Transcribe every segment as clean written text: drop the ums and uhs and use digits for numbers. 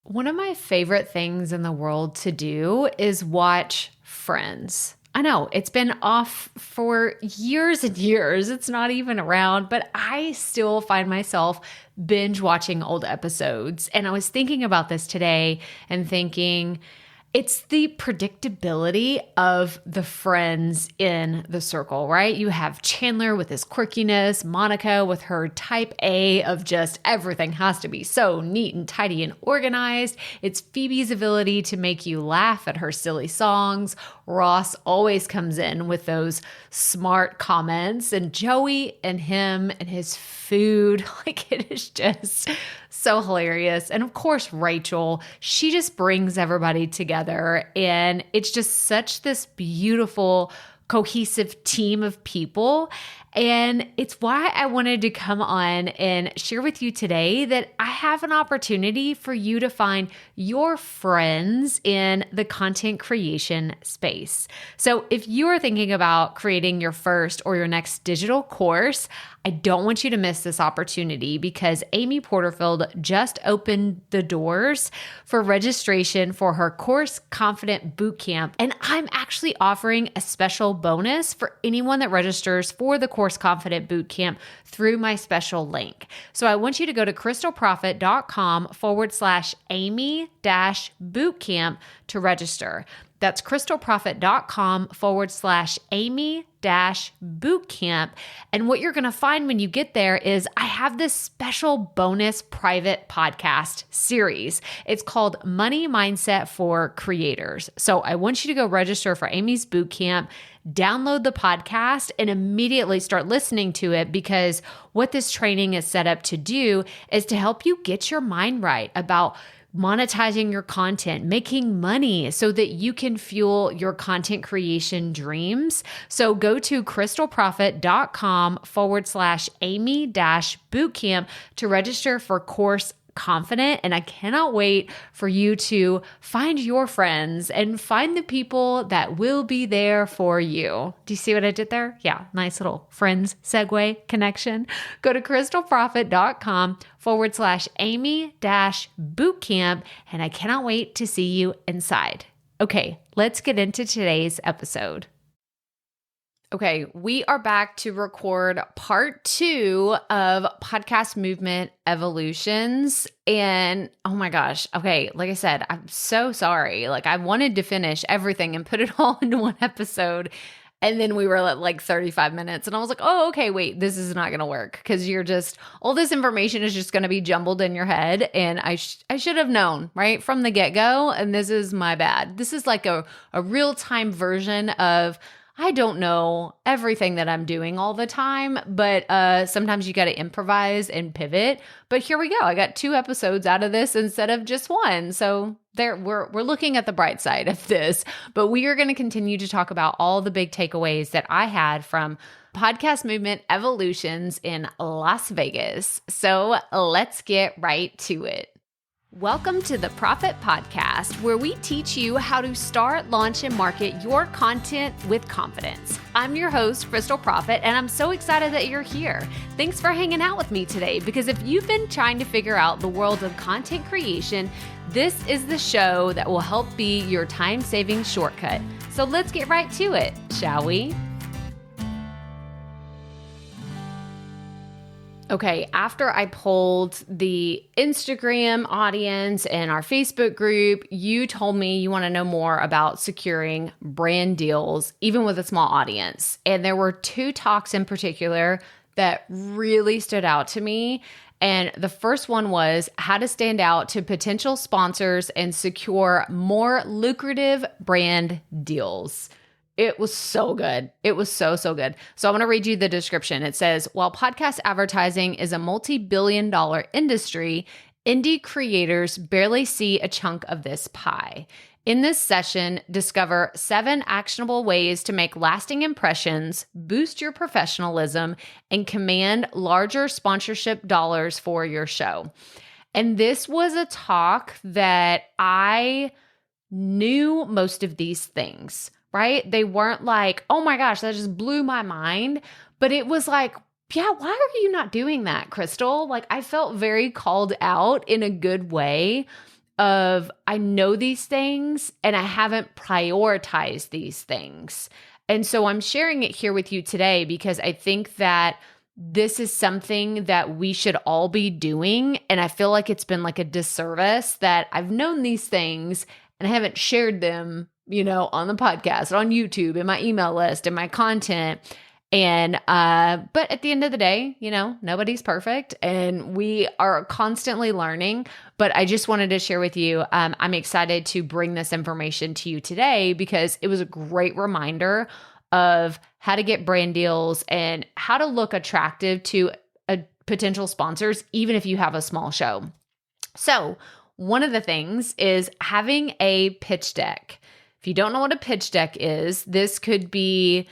One of my favorite things in the world to do is watch Friends. I know it's been off for years and years. It's not even around, but I still find myself binge watching old episodes. And I was thinking about this today and thinking, it's the predictability of the friends in the circle, right? You have Chandler with his quirkiness, Monica with her type A of just everything has to be so neat and tidy and organized. It's Phoebe's ability to make you laugh at her silly songs. Ross always comes in with those smart comments, and Joey and him and his food, like it is just so hilarious. And of course, Rachel, she just brings everybody together, and it's just such this beautiful, cohesive team of people. And it's why I wanted to come on and share with you today that I have an opportunity for you to find your friends in the content creation space. So if you are thinking about creating your first or your next digital course, I don't want you to miss this opportunity because Amy Porterfield just opened the doors for registration for her Course Confident Bootcamp. And I'm actually offering a special bonus for anyone that registers for the Course Confident Bootcamp through my special link. So I want you to go to crystalprofit.com/Amy-bootcamp to register. That's crystalprofit.com/Amy-bootcamp. And what you're going to find when you get there is I have this special bonus private podcast series. It's called Money Mindset for Creators. So I want you to go register for Amy's bootcamp, download the podcast, and immediately start listening to it, because what this training is set up to do is to help you get your mind right about monetizing your content, making money so that you can fuel your content creation dreams. So go to crystalprofit.com/Amy-bootcamp to register for Course Confident. And I cannot wait for you to find your friends and find the people that will be there for you. Do you see what I did there? Yeah, nice little friends segue connection. Go to crystalprofit.com/Amy-bootcamp. And I cannot wait to see you inside. Okay, let's get into today's episode. Okay, we are back to record part 2 of Podcast Movement Evolutions. And oh my gosh, okay, like I said, I'm so sorry. Like I wanted to finish everything and put it all into one episode. And then we were at like 35 minutes and I was like, oh, okay, wait, this is not going to work because all this information is just going to be jumbled in your head. And I should have known right from the get-go. And this is my bad. This is like a real-time version of, I don't know everything that I'm doing all the time, but sometimes you got to improvise and pivot. But here we go. I got 2 episodes out of this instead of just 1. So we're looking at the bright side of this. But we are going to continue to talk about all the big takeaways that I had from Podcast Movement Evolutions in Las Vegas. So let's get right to it. Welcome to the Profit Podcast, where we teach you how to start, launch, and market your content with confidence. I'm your host, Crystal Profit, and I'm so excited that you're here. Thanks for hanging out with me today, because if you've been trying to figure out the world of content creation, this is the show that will help be your time-saving shortcut. So let's get right to it, shall we? Okay, after I polled the Instagram audience and our Facebook group, you told me you want to know more about securing brand deals, even with a small audience. And there were 2 talks in particular that really stood out to me. And the first one was how to stand out to potential sponsors and secure more lucrative brand deals. It was so good. It was so good. So I'm going to read you the description. It says, while podcast advertising is a multi-billion-dollar industry, indie creators barely see a chunk of this pie. In this session, discover 7 actionable ways to make lasting impressions, boost your professionalism, and command larger sponsorship dollars for your show. And this was a talk that I knew most of these things. Right? They weren't like, oh my gosh, that just blew my mind. But it was like, yeah, why are you not doing that, Crystal? Like I felt very called out in a good way. of I know these things and I haven't prioritized these things. And so I'm sharing it here with you today because I think that this is something that we should all be doing. And I feel like it's been like a disservice that I've known these things and I haven't shared them, on the podcast, on YouTube, in my email list, in my content. And, but at the end of the day, nobody's perfect and we are constantly learning, but I just wanted to share with you, I'm excited to bring this information to you today because it was a great reminder of how to get brand deals and how to look attractive to potential sponsors, even if you have a small show. So one of the things is having a pitch deck. If you don't know what a pitch deck is, this could be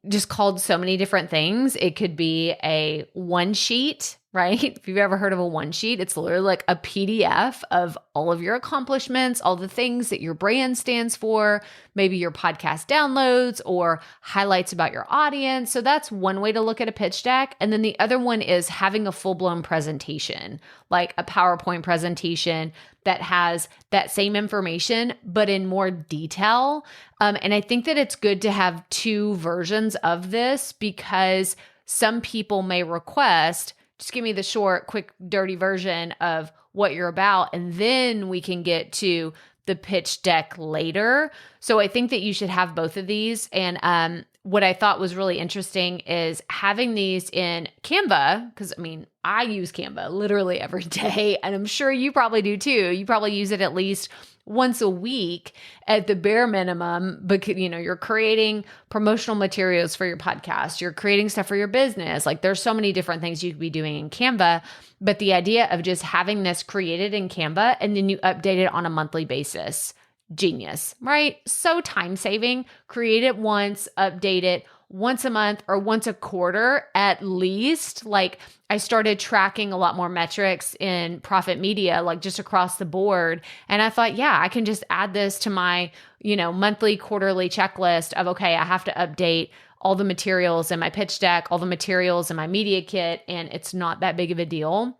just called so many different things. It could be a one sheet, right? If you've ever heard of a one sheet, it's literally like a PDF of all of your accomplishments, all the things that your brand stands for, maybe your podcast downloads or highlights about your audience. So that's one way to look at a pitch deck. And then the other one is having a full-blown presentation, like a PowerPoint presentation that has that same information, but in more detail. And I think that it's good to have two versions of this because some people may request, just give me the short, quick, dirty version of what you're about, and then we can get to the pitch deck later. So I think that you should have both of these. And what I thought was really interesting is having these in Canva, because I use Canva literally every day, and I'm sure you probably do too. You probably use it at least once a week at the bare minimum, because you're creating promotional materials for your podcast, you're creating stuff for your business. Like there's so many different things you could be doing in Canva, but the idea of just having this created in Canva and then you update it on a monthly basis, genius, right? So time saving. Create it once, update it once a month or once a quarter at least. Like I started tracking a lot more metrics in Profit Media, like just across the board. And I thought, yeah, I can just add this to my, monthly, quarterly checklist of, okay, I have to update all the materials in my pitch deck, all the materials in my media kit, and it's not that big of a deal.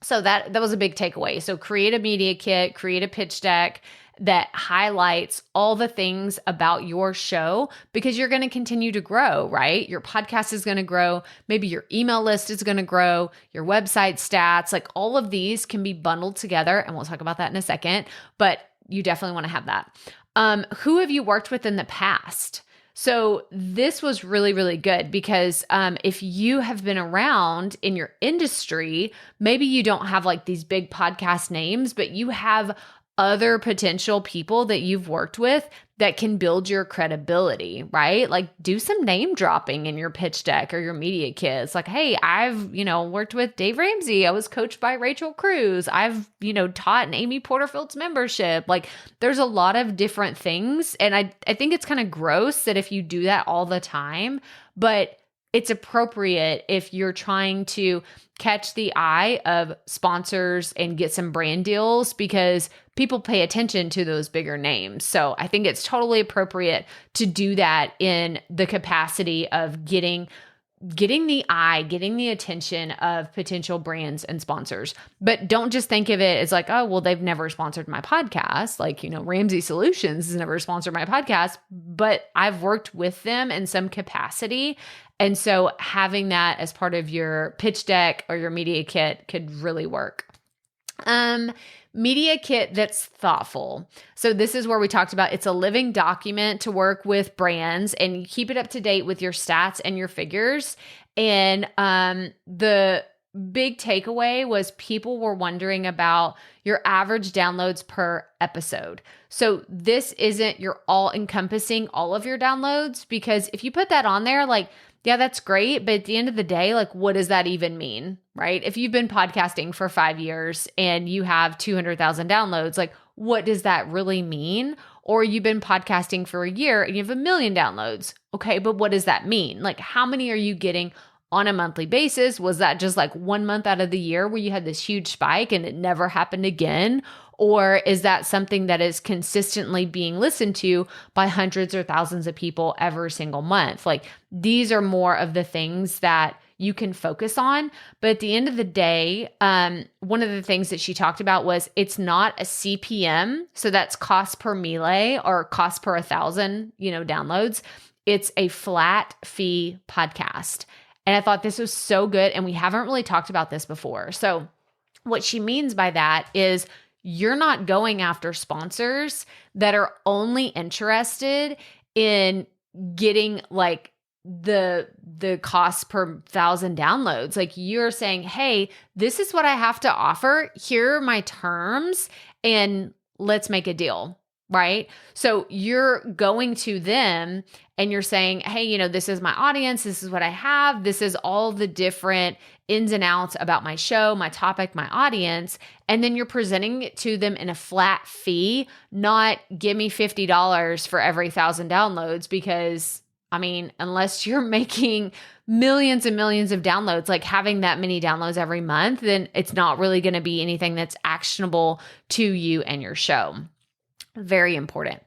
So that was a big takeaway. So create a media kit, create a pitch deck that highlights all the things about your show because you're going to continue to grow, right? Your podcast is going to grow. Maybe your email list is going to grow, your website stats, like all of these can be bundled together. And we'll talk about that in a second, but you definitely want to have that. Who have you worked with in the past? So this was really, really good because if you have been around in your industry, maybe you don't have like these big podcast names, but you have other potential people that you've worked with that can build your credibility, right? Like do some name dropping in your pitch deck or your media kit. It's like, hey, I've, worked with Dave Ramsey. I was coached by Rachel Cruz. I've, taught an Amy Porterfield's membership. Like there's a lot of different things. And I think it's kind of gross that if you do that all the time, but it's appropriate if you're trying to catch the eye of sponsors and get some brand deals because people pay attention to those bigger names. So I think it's totally appropriate to do that in the capacity of getting the eye, getting the attention of potential brands and sponsors. But don't just think of it as like, oh, well, they've never sponsored my podcast. Like, Ramsey Solutions has never sponsored my podcast, but I've worked with them in some capacity. And so having that as part of your pitch deck or your media kit could really work. Media kit that's thoughtful. So this is where we talked about it's a living document to work with brands and you keep it up to date with your stats and your figures. And the big takeaway was people were wondering about your average downloads per episode. So this isn't your all encompassing all of your downloads because if you put that on there, like, yeah, that's great. But at the end of the day, like, what does that even mean, right? If you've been podcasting for 5 years and you have 200,000 downloads, like, what does that really mean? Or you've been podcasting for a year and you have 1 million downloads. Okay, but what does that mean? Like, how many are you getting on a monthly basis? Was that just like 1 month out of the year where you had this huge spike and it never happened again? Or is that something that is consistently being listened to by hundreds or thousands of people every single month? Like these are more of the things that you can focus on. But at the end of the day, one of the things that she talked about was it's not a CPM. So that's cost per mille or cost per 1,000, downloads. It's a flat fee podcast. And I thought this was so good. And we haven't really talked about this before. So what she means by that is you're not going after sponsors that are only interested in getting like the cost per 1,000 downloads. Like you're saying, hey, this is what I have to offer. Here are my terms and let's make a deal. Right? So you're going to them and you're saying, hey, this is my audience. This is what I have. This is all the different ins and outs about my show, my topic, my audience. And then you're presenting it to them in a flat fee, not give me $50 for every 1,000 downloads, because unless you're making millions and millions of downloads, like having that many downloads every month, then it's not really going to be anything that's actionable to you and your show. Very important.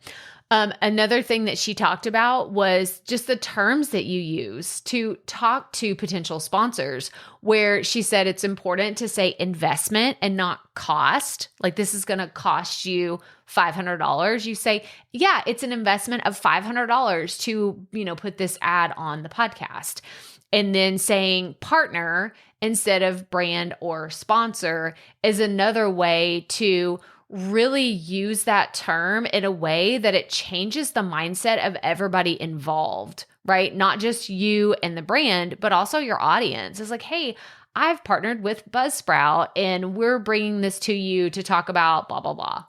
Another thing that she talked about was just the terms that you use to talk to potential sponsors, where she said it's important to say investment and not cost. Like this is going to cost you $500. You say, yeah, it's an investment of $500 to, put this ad on the podcast. And then saying partner instead of brand or sponsor is another way to really use that term in a way that it changes the mindset of everybody involved, right? Not just you and the brand, but also your audience. It's like, hey, I've partnered with Buzzsprout and we're bringing this to you to talk about blah, blah, blah.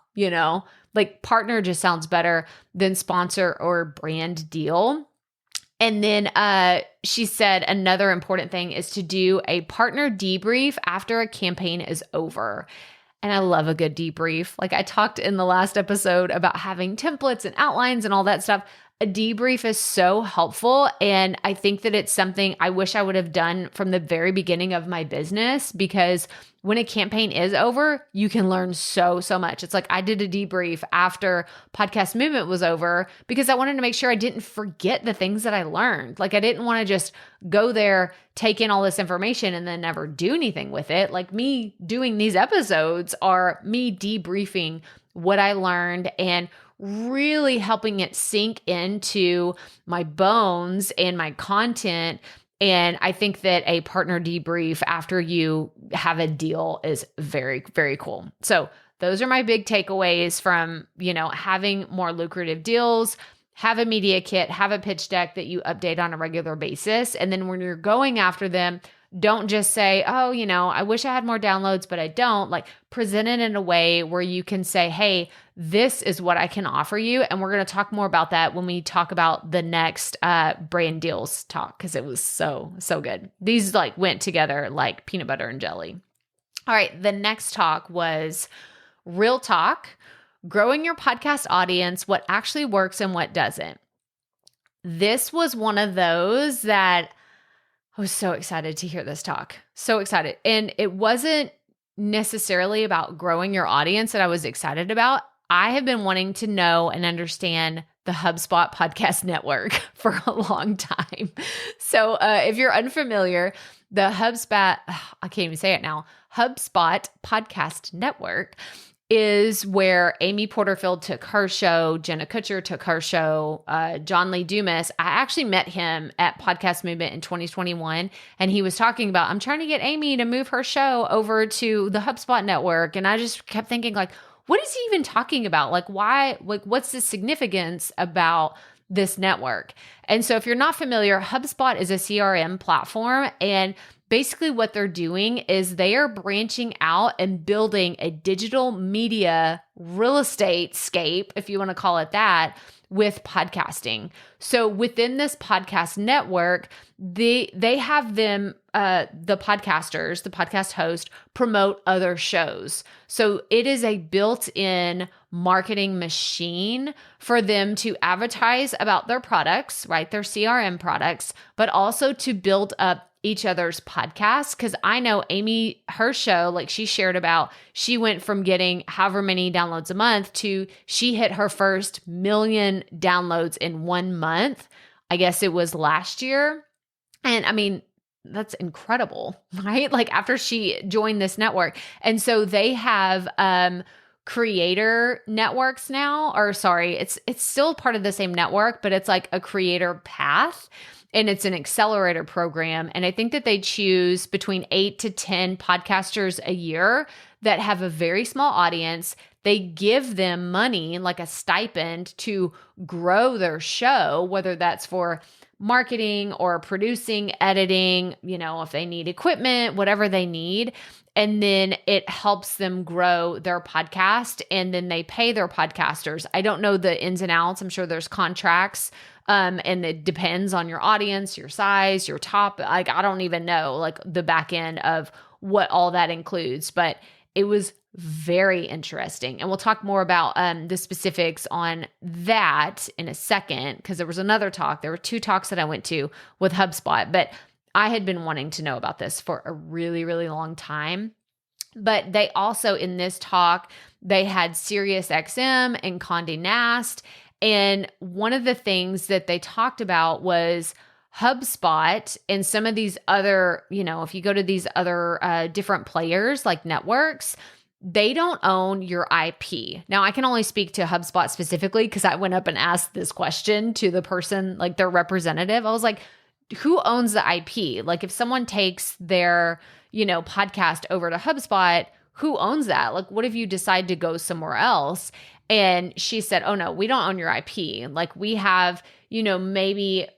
Like partner just sounds better than sponsor or brand deal. And then she said another important thing is to do a partner debrief after a campaign is over. And I love a good debrief. Like I talked in the last episode about having templates and outlines and all that stuff. A debrief is so helpful. And I think that it's something I wish I would have done from the very beginning of my business, because when a campaign is over, you can learn so much. It's like I did a debrief after Podcast Movement was over because I wanted to make sure I didn't forget the things that I learned. Like I didn't want to just go there, take in all this information and then never do anything with it. Like me doing these episodes are me debriefing what I learned and really helping it sink into my bones and my content. And I think that a partner debrief after you have a deal is very, very cool. So those are my big takeaways from, having more lucrative deals. Have a media kit, have a pitch deck that you update on a regular basis. And then when you're going after them, don't just say, oh, I wish I had more downloads, but I don't. Like present it in a way where you can say, hey, this is what I can offer you. And we're going to talk more about that when we talk about the next brand deals talk, because it was so good. These went together like peanut butter and jelly. All right. The next talk was real talk, growing your podcast audience, what actually works and what doesn't. This was one of those that I was so excited to hear this talk. So excited. And it wasn't necessarily about growing your audience that I was excited about. I have been wanting to know and understand the HubSpot Podcast Network for a long time. So if you're unfamiliar, the HubSpot, I can't even say it now, HubSpot Podcast Network is where Amy Porterfield took her show, Jenna Kutcher took her show, John Lee Dumas. I actually met him at Podcast Movement in 2021, and he was talking about, I'm trying to get Amy to move her show over to the HubSpot Network. And I just kept thinking what is he even talking about? Why, what's the significance about this network? And so if you're not familiar, HubSpot is a CRM platform, and basically what they're doing is they are branching out and building a digital media real estate scape, if you want to call it that, with podcasting. So within this podcast network, they have them, the podcasters, the podcast host, promote other shows. So it is a built-in marketing machine for them to advertise about their products, right? Their CRM products, but also to build up each other's podcasts. Cause I know Amy, her show, she shared about, she went from getting however many downloads a month to she hit her first 1 million downloads in 1 month. I guess it was last year. And that's incredible, right? Like after she joined this network. And so they have creator networks now, or sorry, it's still part of the same network, but it's like a creator path. And it's an accelerator program. And I think that they choose between 8 to 10 podcasters a year that have a very small audience. They give them money, like a stipend, to grow their show, whether that's for marketing or producing, editing, if they need equipment, whatever they need. And then it helps them grow their podcast, and then they pay their podcasters. I don't know the ins and outs. I'm sure there's contracts, and it depends on your audience, your size, your top. Like, I don't even know like the back end of what all that includes, but it was very interesting. And we'll talk more about the specifics on that in a second, because there was another talk. There were 2 talks that I went to with HubSpot, but I had been wanting to know about this for a really, really long time. But they also, in this talk, they had SiriusXM and Condé Nast. And one of the things that they talked about was HubSpot and some of these other, if you go to these other different players like networks, they don't own your IP. Now, I can only speak to HubSpot specifically because I went up and asked this question to the person, like their representative. I was like, who owns the IP? Like if someone takes their, podcast over to HubSpot, who owns that? Like, what if you decide to go somewhere else? And she said, oh no, we don't own your IP. Like we have, maybe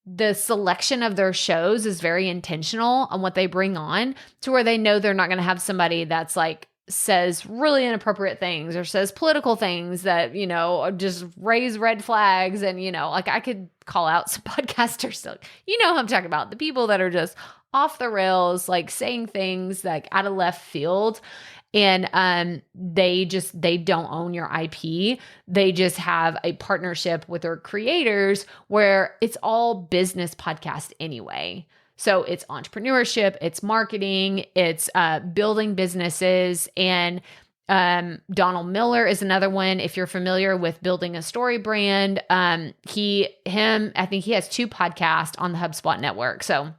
the selection of their shows is very intentional on what they bring on, to where they know they're not going to have somebody that's like says really inappropriate things or says political things that, just raise red flags. And, like I could call out some podcasters, like, who I'm talking about, the people that are just off the rails, like saying things like out of left field. And they don't own your IP. They just have a partnership with their creators where it's all business podcast anyway. So it's entrepreneurship, it's marketing, it's building businesses. And Donald Miller is another one. If you're familiar with building a story brand, I think he has 2 podcasts on the HubSpot network. So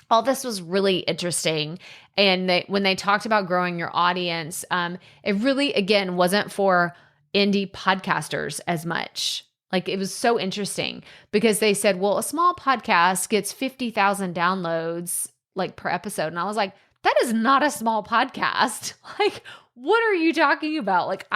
all this was really interesting. And when they talked about growing your audience, it really, again, wasn't for indie podcasters as much. Like it was so interesting because they said, well, a small podcast gets 50,000 downloads like per episode. And I was like, that is not a small podcast. Like, what are you talking about? Like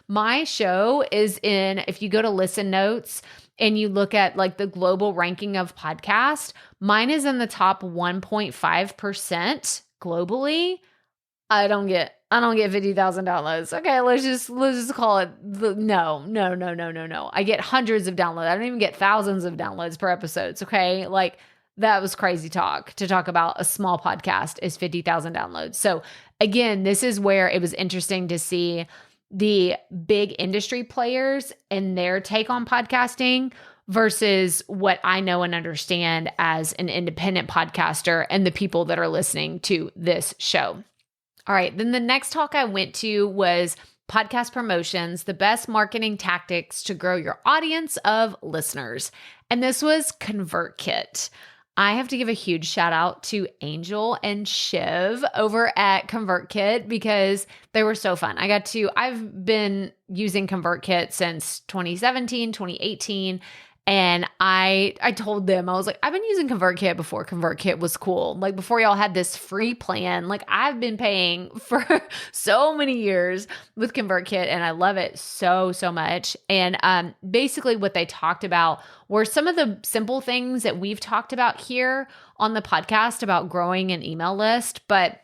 my show is if you go to Listen Notes and you look at like the global ranking of podcast, mine is in the top 1.5% globally. I don't get 50,000 downloads. Okay, let's just call it no. I get hundreds of downloads. I don't even get thousands of downloads per episodes. Okay, like that was crazy talk to talk about a small podcast is 50,000 downloads. So again, this is where it was interesting to see the big industry players and their take on podcasting versus what I know and understand as an independent podcaster and the people that are listening to this show. All right. Then the next talk I went to was podcast promotions, the best marketing tactics to grow your audience of listeners. And this was ConvertKit. I have to give a huge shout out to Angel and Shiv over at ConvertKit because they were so fun. I've been using ConvertKit since 2017, 2018. And I told them, I was like, I've been using ConvertKit before ConvertKit was cool. Like before y'all had this free plan, like I've been paying for so many years with ConvertKit and I love it so, so much. And basically what they talked about were some of the simple things that we've talked about here on the podcast about growing an email list. But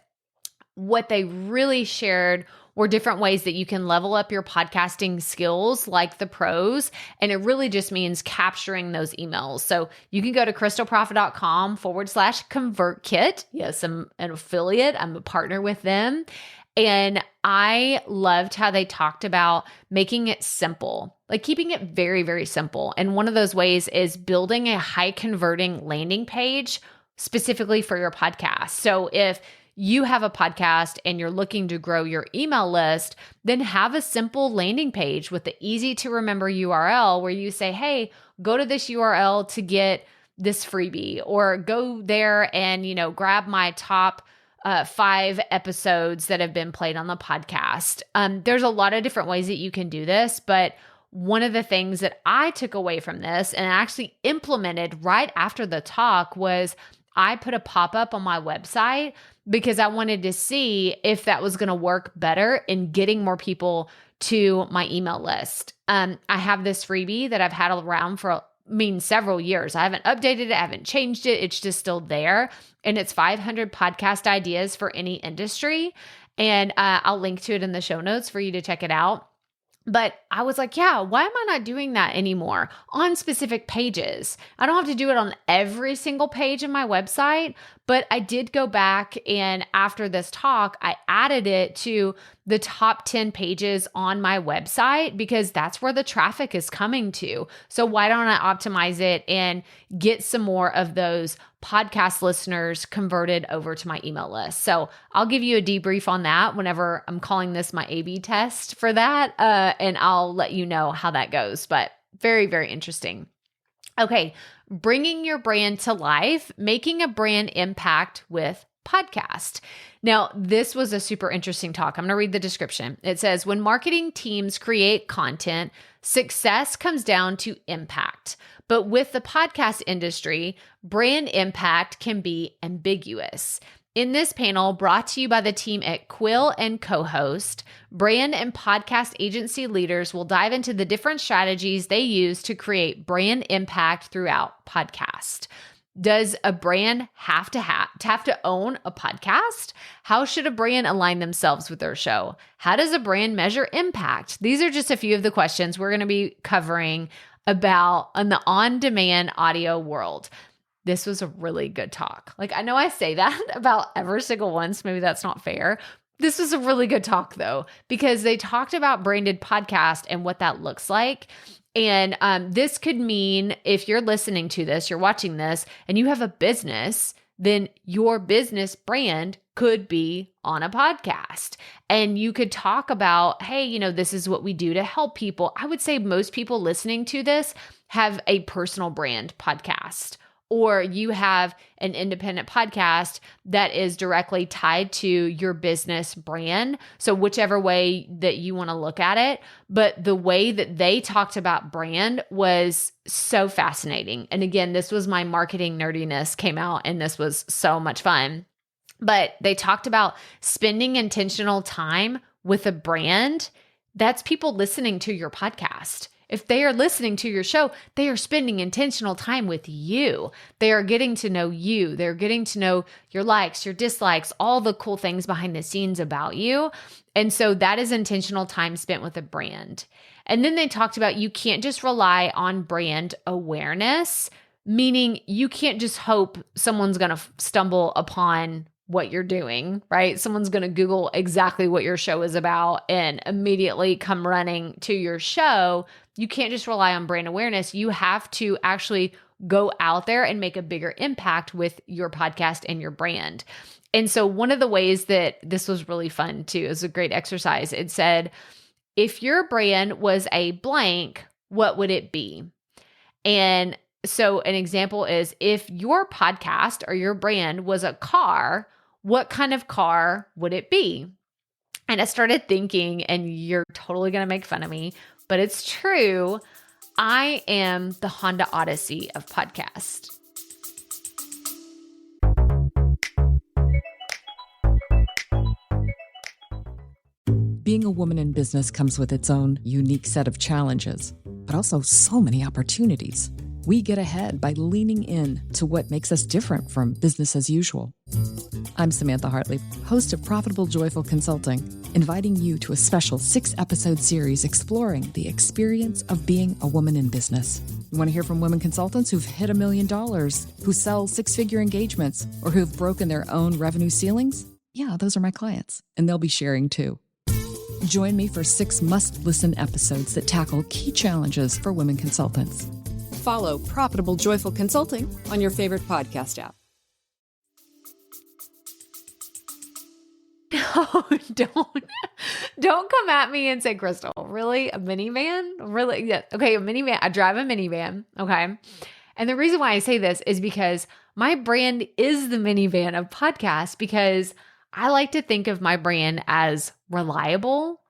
what they really shared were different ways that you can level up your podcasting skills like the pros. And it really just means capturing those emails. So you can go to crystalprofit.com/ConvertKit. Yes, I'm an affiliate. I'm a partner with them. And I loved how they talked about making it simple, like keeping it very, very simple. And one of those ways is building a high converting landing page specifically for your podcast. So if you have a podcast and you're looking to grow your email list, then have a simple landing page with the easy to remember URL where you say, hey, go to this URL to get this freebie, or go there and, grab my top 5 episodes that have been played on the podcast. There's a lot of different ways that you can do this, but one of the things that I took away from this and actually implemented right after the talk was I put a pop-up on my website because I wanted to see if that was going to work better in getting more people to my email list. I have this freebie that I've had around for several years. I haven't updated it. I haven't changed it. It's just still there. And it's 500 podcast ideas for any industry. And I'll link to it in the show notes for you to check it out. But I was like, yeah, why am I not doing that anymore on specific pages? I don't have to do it on every single page of my website, but I did go back, and after this talk, I added it to the top 10 pages on my website because that's where the traffic is coming to. So why don't I optimize it and get some more of those podcast listeners converted over to my email list? So I'll give you a debrief on that whenever I'm calling this my A/B test for that, and I'll let you know how that goes. But very, very interesting. Okay, bringing your brand to life, making a brand impact with podcast. Now, this was a super interesting talk. I'm going to read the description. It says, when marketing teams create content, success comes down to impact. But with the podcast industry, brand impact can be ambiguous. In this panel, brought to you by the team at Quill and co-host, brand and podcast agency leaders will dive into the different strategies they use to create brand impact throughout podcast. Does a brand have to own a podcast? How should a brand align themselves with their show? How does a brand measure impact? These are just a few of the questions we're going to be covering about in the on-demand audio world. This was a really good talk. Like, I know I say that about every single one, so maybe that's not fair. This was a really good talk though, because they talked about branded podcast and what that looks like. And this could mean if you're listening to this, you're watching this, and you have a business, then your business brand could be on a podcast. And you could talk about, hey, this is what we do to help people. I would say most people listening to this have a personal brand podcast, or you have an independent podcast that is directly tied to your business brand. So whichever way that you want to look at it, but the way that they talked about brand was so fascinating. And again, this was my marketing nerdiness came out, and this was so much fun. But they talked about spending intentional time with a brand. That's people listening to your podcast. If they are listening to your show, they are spending intentional time with you. They are getting to know you. They're getting to know your likes, your dislikes, all the cool things behind the scenes about you. And so that is intentional time spent with a brand. And then they talked about you can't just rely on brand awareness, meaning you can't just hope someone's going to stumble upon what you're doing, right? Someone's going to Google exactly what your show is about and immediately come running to your show. You can't just rely on brand awareness. You have to actually go out there and make a bigger impact with your podcast and your brand. And so one of the ways that this was really fun too, it was a great exercise. It said, if your brand was a blank, what would it be? And so an example is, if your podcast or your brand was a car, what kind of car would it be? And I started thinking, and you're totally going to make fun of me, but it's true. I am the Honda Odyssey of podcast. Being a woman in business comes with its own unique set of challenges, but also so many opportunities. We get ahead by leaning in to what makes us different from business as usual. I'm Samantha Hartley, host of Profitable Joyful Consulting, inviting you to a special 6-episode series exploring the experience of being a woman in business. You want to hear from women consultants who've hit $1 million, who sell 6-figure engagements, or who've broken their own revenue ceilings? Yeah, those are my clients, and they'll be sharing too. Join me for 6 must-listen episodes that tackle key challenges for women consultants. Follow Profitable Joyful Consulting on your favorite podcast app. No, don't come at me and say, Crystal, really? A minivan? Really? Yeah. Okay, a minivan. I drive a minivan. Okay. And the reason why I say this is because my brand is the minivan of podcasts, because I like to think of my brand as reliable,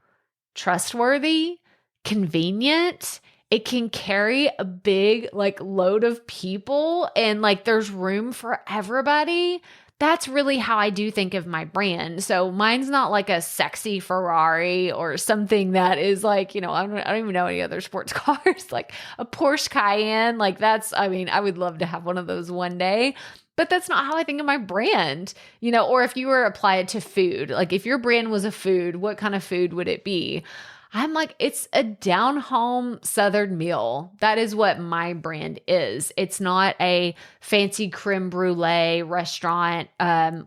trustworthy, convenient. It can carry a big load of people, and there's room for everybody. That's really how I do think of my brand. So mine's not like a sexy Ferrari or something that is I don't even know any other sports cars, like a Porsche Cayenne. I would love to have one of those one day. But that's not how I think of my brand, or if you were applied to food, if your brand was a food, what kind of food would it be? I'm it's a down home Southern meal. That is what my brand is. It's not a fancy creme brulee restaurant,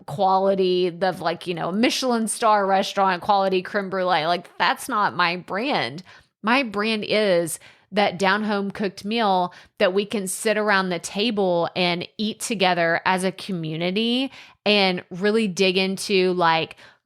quality of Michelin star restaurant quality creme brulee. That's not my brand. My brand is that down home cooked meal that we can sit around the table and eat together as a community and really dig into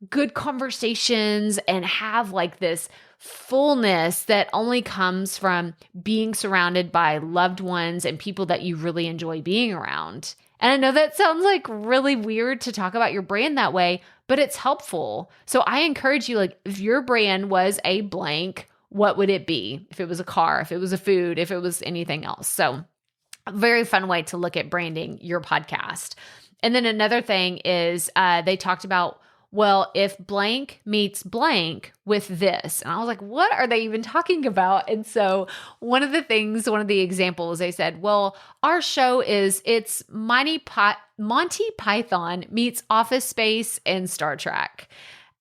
good conversations and have this fullness that only comes from being surrounded by loved ones and people that you really enjoy being around. And I know that sounds really weird to talk about your brand that way, but it's helpful. So I encourage you, if your brand was a blank, what would it be? If it was a car, if it was a food, if it was anything else. So a very fun way to look at branding your podcast. And then another thing is they talked about, well, if blank meets blank with this. And I was like, what are they even talking about? And so one of the examples, they said, well, our show it's Monty Python meets Office Space and Star Trek.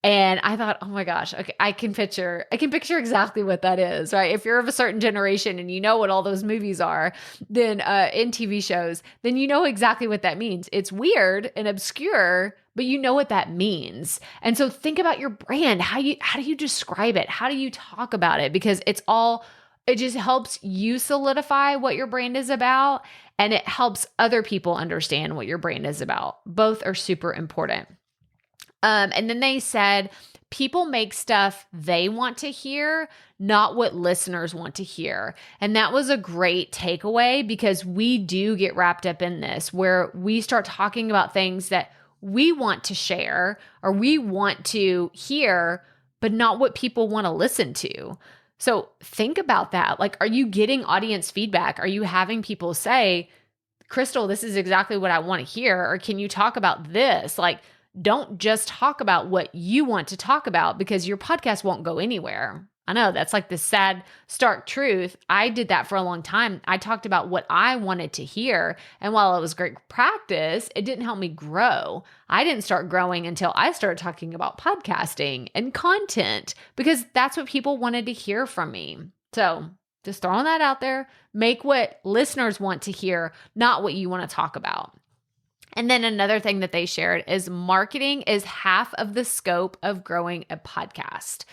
And I thought, oh my gosh, okay, I can picture exactly what that is, right? If you're of a certain generation and you know what all those movies are, then in TV shows, then you know exactly what that means. It's weird and obscure, but you know what that means. And so think about your brand. How do you describe it? How do you talk about it? Because it just helps you solidify what your brand is about, and it helps other people understand what your brand is about. Both are super important. And then they said, people make stuff they want to hear, not what listeners want to hear. And that was a great takeaway, because we do get wrapped up in this, where we start talking about things that we want to share or we want to hear, but not what people want to listen to. So think about that. Are you getting audience feedback? Are you having people say, Crystal, this is exactly what I want to hear? Or can you talk about this? Don't just talk about what you want to talk about, because your podcast won't go anywhere. I know that's the sad, stark truth. I did that for a long time. I talked about what I wanted to hear. And while it was great practice, it didn't help me grow. I didn't start growing until I started talking about podcasting and content, because that's what people wanted to hear from me. So just throwing that out there, make what listeners want to hear, not what you want to talk about. And then another thing that they shared is marketing is half of the scope of growing a podcast.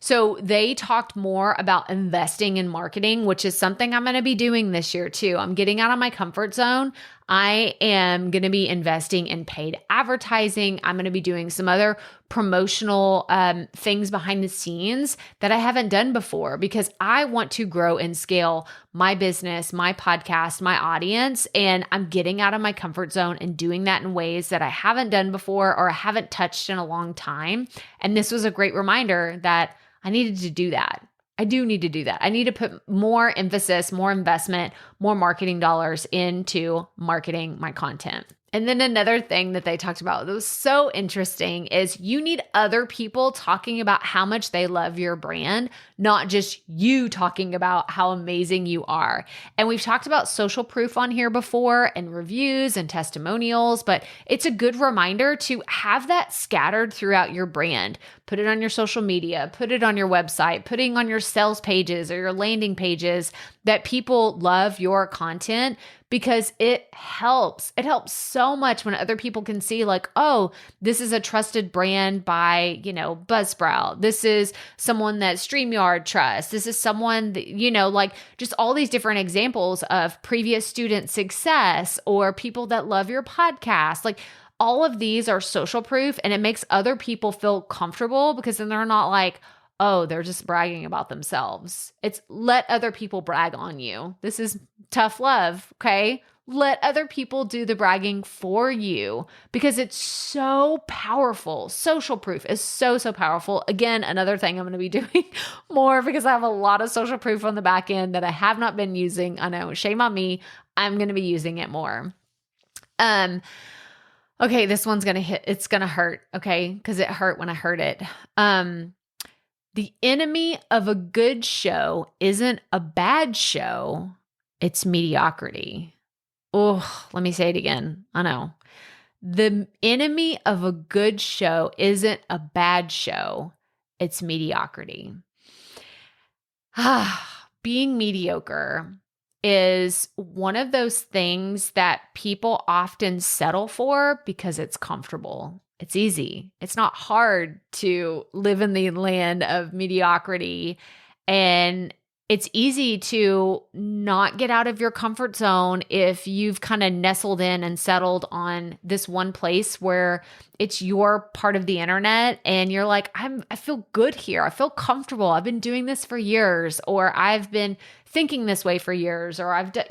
So they talked more about investing in marketing, which is something I'm going to be doing this year too. I'm getting out of my comfort zone. I am going to be investing in paid advertising. I'm going to be doing some other promotional things behind the scenes that I haven't done before, because I want to grow and scale my business, my podcast, my audience. And I'm getting out of my comfort zone and doing that in ways that I haven't done before or I haven't touched in a long time. And this was a great reminder that I needed to do that. I do need to do that. I need to put more emphasis, more investment, more marketing dollars into marketing my content. And then another thing that they talked about that was so interesting is you need other people talking about how much they love your brand, not just you talking about how amazing you are. And we've talked about social proof on here before, and reviews and testimonials, but it's a good reminder to have that scattered throughout your brand. Put it on your social media, put it on your website, putting on your sales pages or your landing pages that people love your content, because it helps. It helps so much when other people can see oh, this is a trusted brand by, Buzzsprout. This is someone that StreamYard trusts. This is someone that, just all these different examples of previous student success or people that love your podcast. All of these are social proof, and it makes other people feel comfortable, because then they're not oh, they're just bragging about themselves. It's let other people brag on you. This is tough love, okay? Let other people do the bragging for you because it's so powerful. Social proof is so, so powerful. Again, another thing I'm going to be doing more because I have a lot of social proof on the back end that I have not been using. I know, shame on me. I'm going to be using it more. Okay, this one's going to hit. It's going to hurt, okay? Because it hurt when I heard it. The enemy of a good show isn't a bad show. It's mediocrity. Oh, let me say it again. I know. The enemy of a good show isn't a bad show. It's mediocrity. Being mediocre is one of those things that people often settle for because it's comfortable. It's easy. It's not hard to live in the land of mediocrity, and it's easy to not get out of your comfort zone if you've kind of nestled in and settled on this one place where it's your part of the internet and you're like, I feel good here. I feel comfortable. I've been doing this for years, or I've been thinking this way for years, or I've done,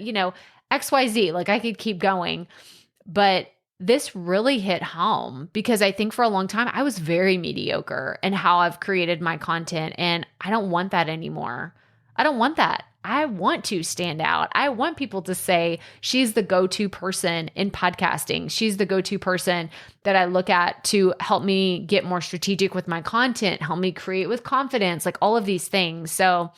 XYZ. Like I could keep going. But this really hit home because I think for a long time I was very mediocre in how I've created my content, and I don't want that anymore. I don't want that. I want to stand out. I want people to say she's the go-to person in podcasting. She's the go-to person that I look at to help me get more strategic with my content, help me create with confidence, like all of these things. So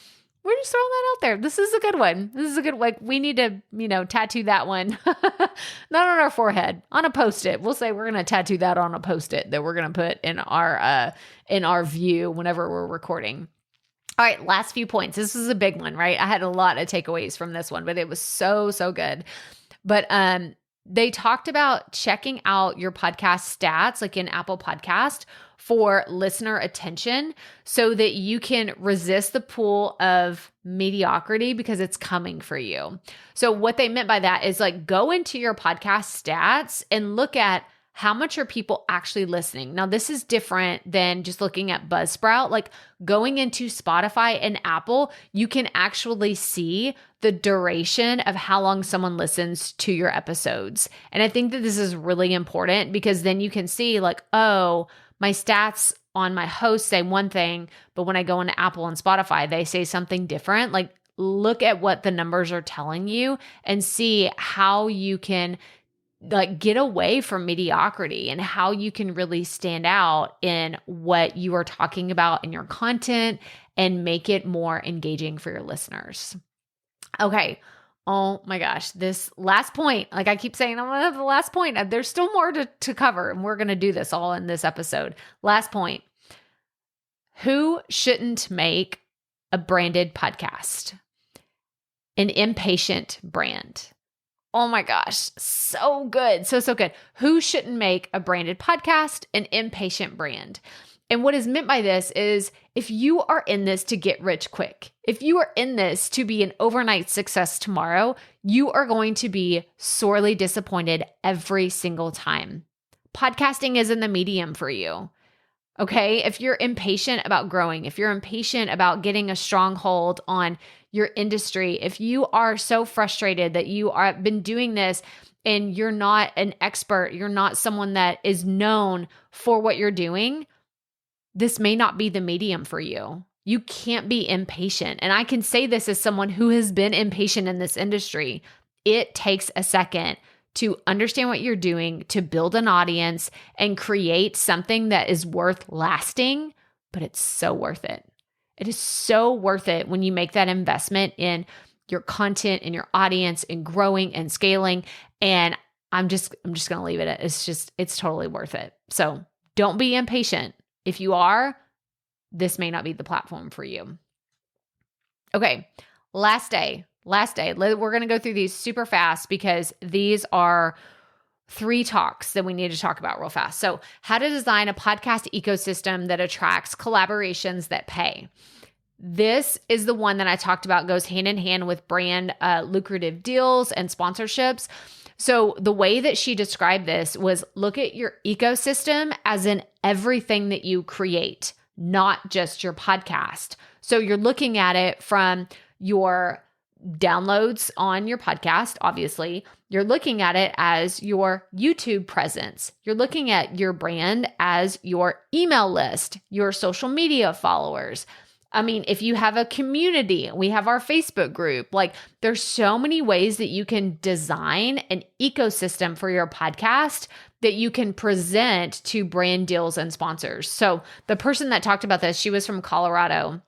we're just throwing that out there. This is a good one. This is a good, we need to, tattoo that one, not on our forehead, on a Post-it. We'll say we're going to tattoo that on a Post-it that we're going to put in our view whenever we're recording. All right, last few points. This is a big one, right? I had a lot of takeaways from this one, but it was so, so good. But they talked about checking out your podcast stats, like in Apple Podcast, for listener attention so that you can resist the pull of mediocrity because it's coming for you. So what they meant by that is like go into your podcast stats and look at how much are people actually listening? Now, this is different than just looking at Buzzsprout. Like going into Spotify and Apple, you can actually see the duration of how long someone listens to your episodes. And I think that this is really important because then you can see like, oh, my stats on my host say one thing, but when I go into Apple and Spotify, they say something different. Like look at what the numbers are telling you and see how you can like get away from mediocrity and how you can really stand out in what you are talking about in your content and make it more engaging for your listeners. Okay. Oh my gosh. This last point, like I keep saying, I'm going to have the last point. There's still more to cover, and we're going to do this all in this episode. Last point. Who shouldn't make a branded podcast? An impatient brand. Oh my gosh, so good. So good. Who shouldn't make a branded podcast? An impatient brand. And what is meant by this is if you are in this to get rich quick, if you are in this to be an overnight success tomorrow, you are going to be sorely disappointed every single time. Podcasting isn't the medium for you. Okay, if you're impatient about growing, if you're impatient about getting a stronghold on your industry, if you are so frustrated that you are been doing this and you're not an expert, you're not someone that is known for what you're doing, this may not be the medium for you. You can't be impatient. And I can say this as someone who has been impatient in this industry. It takes a second to understand what you're doing, to build an audience and create something that is worth lasting, but it's so worth it. It is so worth it when you make that investment in your content and your audience and growing and scaling. And I'm just going to leave it at it's totally worth it. So don't be impatient. If you are, this may not be the platform for you. Okay, last day. We're going to go through these super fast because these are 3 talks that we need to talk about real fast. So how to design a podcast ecosystem that attracts collaborations that pay. This is the one that I talked about goes hand in hand with brand lucrative deals and sponsorships. So the way that she described this was look at your ecosystem as in everything that you create, not just your podcast. So you're looking at it from your downloads on your podcast, obviously. You're looking at it as your YouTube presence. You're looking at your brand as your email list, your social media followers. I mean, if you have a community, we have our Facebook group. Like, there's so many ways that you can design an ecosystem for your podcast that you can present to brand deals and sponsors. So the person that talked about this, she was from Colorado.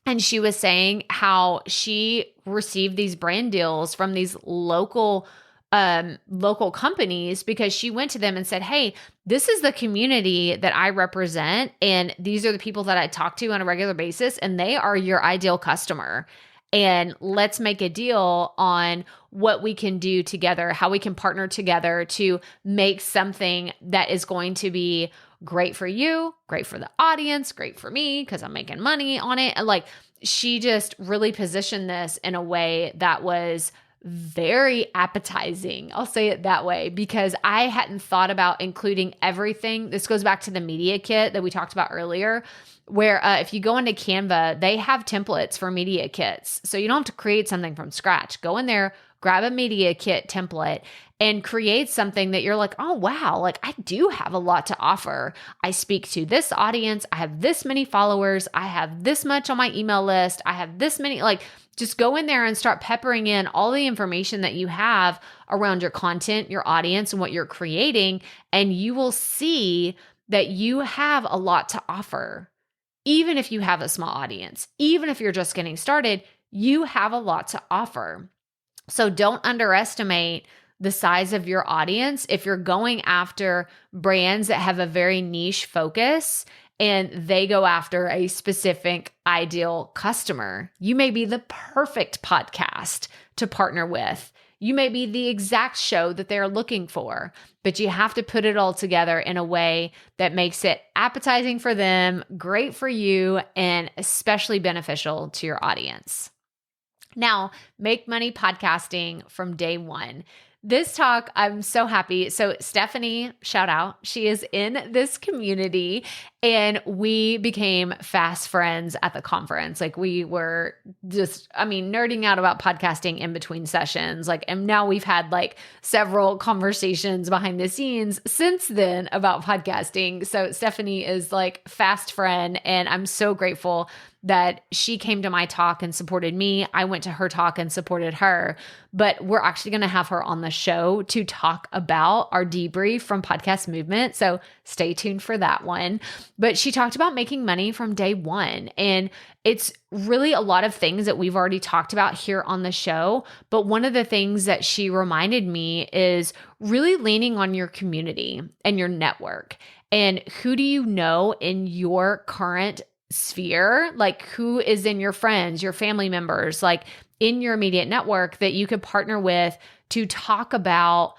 And she was saying how she received these brand deals from these local companies because she went to them and said, hey, this is the community that I represent, and these are the people that I talk to on a regular basis, and they are your ideal customer. And let's make a deal on what we can do together, how we can partner together to make something that is going to be great for you, great for the audience, great for me because I'm making money on it. And like, she just really positioned this in a way that was very appetizing. I'll say it that way because I hadn't thought about including everything. This goes back to the media kit that we talked about earlier, where if you go into Canva, they have templates for media kits. So you don't have to create something from scratch. Go in there, grab a media kit template and create something that you're like, oh, wow, like I do have a lot to offer. I speak to this audience. I have this many followers. I have this much on my email list. I have this many, like, just go in there and start peppering in all the information that you have around your content, your audience, and what you're creating. And you will see that you have a lot to offer. Even if you have a small audience, even if you're just getting started, you have a lot to offer. So don't underestimate the size of your audience if you're going after brands that have a very niche focus and they go after a specific ideal customer. You may be the perfect podcast to partner with. You may be the exact show that they're looking for, but you have to put it all together in a way that makes it appetizing for them, great for you, and especially beneficial to your audience. Now, make money podcasting from day one. This talk, I'm so happy. So Stephanie, shout out, she is in this community and we became fast friends at the conference. Like we were just, nerding out about podcasting in between sessions. Like, and now we've had like several conversations behind the scenes since then about podcasting. So Stephanie is like fast friend and I'm so grateful that she came to my talk and supported me. I went to her talk and supported her, but we're actually going to have her on the show to talk about our debrief from Podcast Movement. So stay tuned for that one. But she talked about making money from day one. And it's really a lot of things that we've already talked about here on the show. But one of the things that she reminded me is really leaning on your community and your network. And who do you know in your current sphere, like who is in your friends, your family members, like in your immediate network that you could partner with to talk about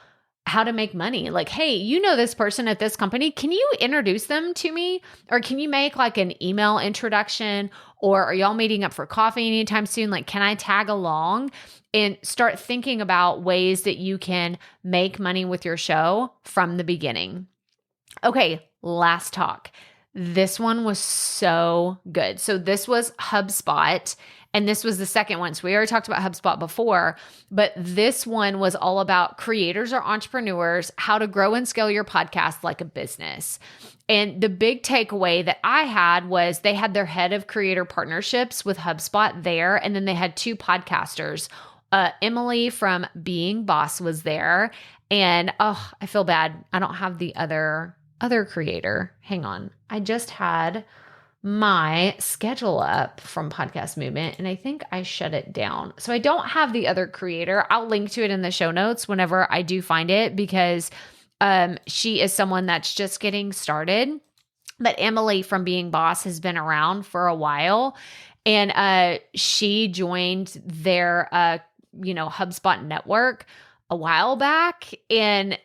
how to make money. Like, hey, you know this person at this company. Can you introduce them to me? Or can you make like an email introduction? Or are y'all meeting up for coffee anytime soon? Like, can I tag along? And start thinking about ways that you can make money with your show from the beginning. Okay, last talk. This one was so good. So this was HubSpot, and this was the second one. So we already talked about HubSpot before, but this one was all about creators or entrepreneurs, how to grow and scale your podcast like a business. And the big takeaway that I had was they had their head of creator partnerships with HubSpot there, and then they had two podcasters. Emily from Being Boss was there, and I feel bad. I don't have the other creator. Hang on. I just had my schedule up from Podcast Movement and I think I shut it down. So I don't have the other creator. I'll link to it in the show notes whenever I do find it because she is someone that's just getting started. But Emily from Being Boss has been around for a while and she joined their HubSpot network a while back, and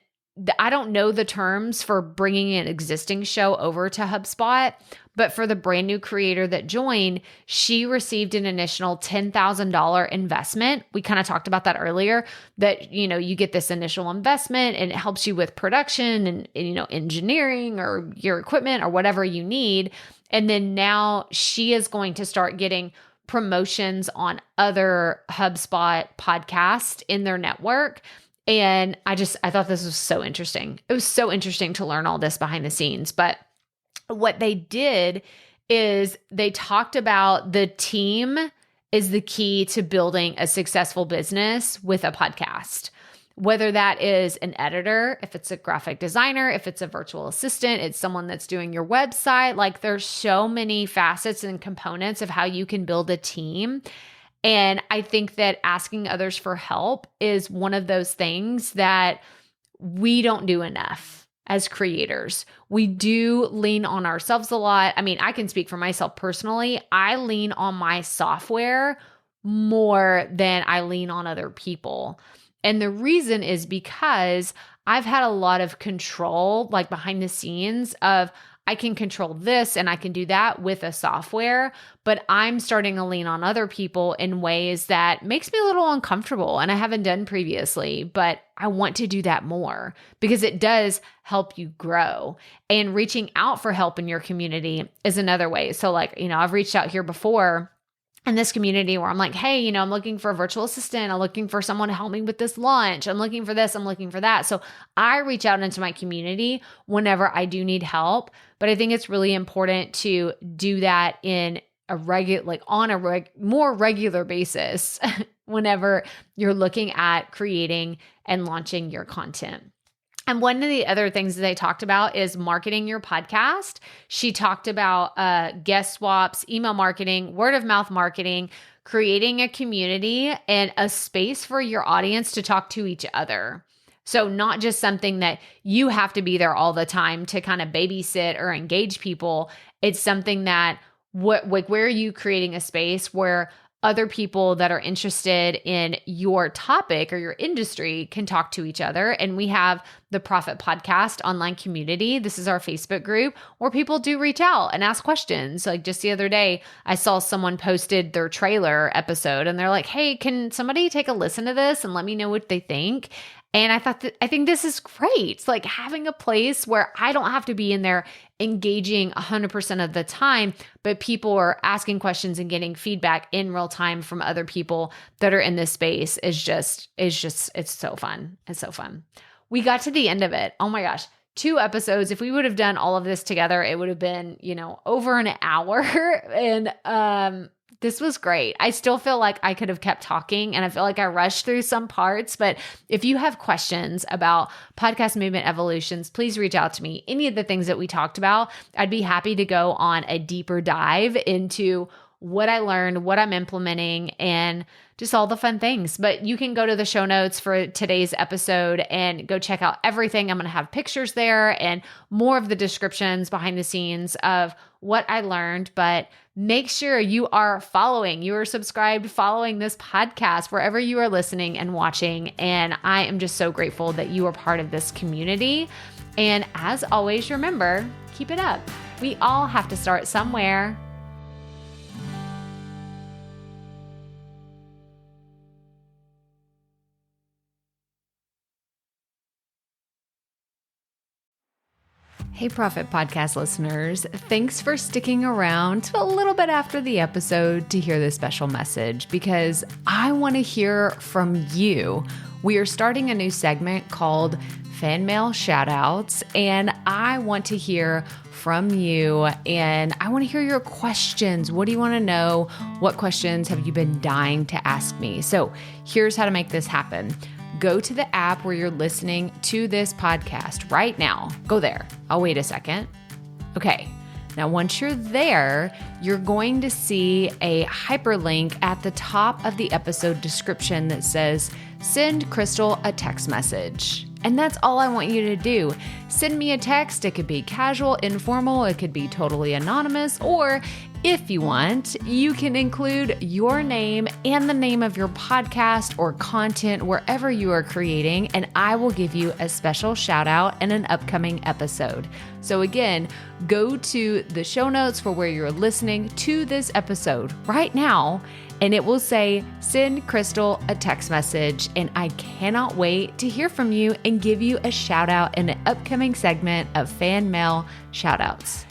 I don't know the terms for bringing an existing show over to HubSpot, but for the brand new creator that joined, she received an initial $10,000 investment. We kind of talked about that earlier, that, you get this initial investment and it helps you with production and engineering or your equipment or whatever you need. And then now she is going to start getting promotions on other HubSpot podcasts in their network. And I thought this was so interesting. It was so interesting to learn all this behind the scenes. But what they did is they talked about the team is the key to building a successful business with a podcast. Whether that is an editor, if it's a graphic designer, if it's a virtual assistant, it's someone that's doing your website. Like there's so many facets and components of how you can build a team. And I think that asking others for help is one of those things that we don't do enough as creators. We do lean on ourselves a lot. I mean, I can speak for myself personally. I lean on my software more than I lean on other people. And the reason is because I've had a lot of control, like behind the scenes of I can control this and I can do that with a software, but I'm starting to lean on other people in ways that makes me a little uncomfortable and I haven't done previously, but I want to do that more because it does help you grow. And reaching out for help in your community is another way. So like, I've reached out here before in this community where I'm like, hey, I'm looking for a virtual assistant. I'm looking for someone to help me with this launch. I'm looking for this. I'm looking for that. So I reach out into my community whenever I do need help. But I think it's really important to do that in a more regular basis whenever you're looking at creating and launching your content. And one of the other things that they talked about is marketing your podcast. She talked about guest swaps, email marketing, word of mouth marketing, creating a community and a space for your audience to talk to each other. So not just something that you have to be there all the time to kind of babysit or engage people. It's something that where are you creating a space where other people that are interested in your topic or your industry can talk to each other. And we have the Profit Podcast online community. This is our Facebook group where people do reach out and ask questions. Like just the other day, I saw someone posted their trailer episode and they're like, hey, can somebody take a listen to this and let me know what they think? And I think this is great. It's like having a place where I don't have to be in there engaging 100% of the time, but people are asking questions and getting feedback in real time from other people that are in this space it's so fun. It's so fun. We got to the end of it. Oh my gosh. 2 episodes. If we would have done all of this together, it would have been, over an hour. And, this was great. I still feel like I could have kept talking and I feel like I rushed through some parts, but if you have questions about podcast movement evolutions, please reach out to me. Any of the things that we talked about, I'd be happy to go on a deeper dive into what I learned, what I'm implementing, and just all the fun things. But you can go to the show notes for today's episode and go check out everything. I'm going to have pictures there and more of the descriptions behind the scenes of what I learned. But make sure you are subscribed, following this podcast wherever you are listening and watching. And I am just so grateful that you are part of this community. And as always, remember, keep it up. We all have to start somewhere. Hey, Profit Podcast listeners. Thanks for sticking around to a little bit after the episode to hear this special message because I want to hear from you. We are starting a new segment called Fan Mail Shoutouts, and I want to hear from you and I want to hear your questions. What do you want to know? What questions have you been dying to ask me? So here's how to make this happen. Go to the app where you're listening to this podcast right now. Go there. I'll wait a second. Okay. Now, once you're there, you're going to see a hyperlink at the top of the episode description that says, send Crystal a text message. And that's all I want you to do. Send me a text. It could be casual, informal. It could be totally anonymous. Or if you want, you can include your name and the name of your podcast or content wherever you are creating, and I will give you a special shout out in an upcoming episode. So again, go to the show notes for where you're listening to this episode right now, and it will say, send Crystal a text message. And I cannot wait to hear from you and give you a shout out in an upcoming segment of Fan Mail Shoutouts.